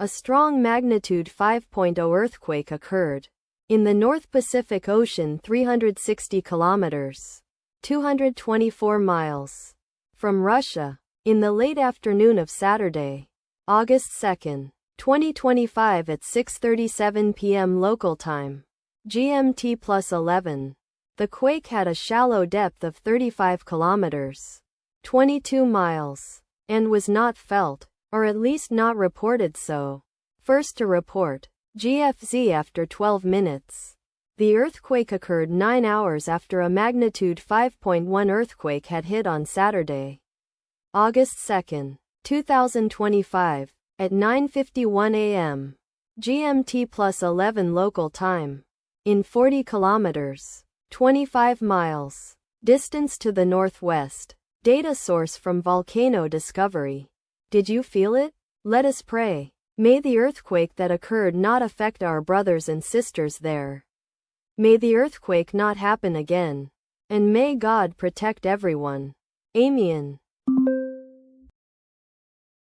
A strong magnitude 5.0 earthquake occurred in the North Pacific Ocean 360 kilometers, 224 miles from Russia in the late afternoon of Saturday, August 2, 2025 at 6:37 p.m. local time, GMT +11. The quake had a shallow depth of 35 kilometers, 22 miles, and was not felt, or at least not reported so. First to report, GFZ after 12 minutes. The earthquake occurred 9 hours after a magnitude 5.1 earthquake had hit on Saturday, August 2, 2025, at 9:51 a.m. GMT +11 local time. In 40 kilometers, 25 miles, distance to the northwest. Data source from Volcano Discovery. Did you feel it? Let us pray. May the earthquake that occurred not affect our brothers and sisters there. May the earthquake not happen again. And may God protect everyone. Amen.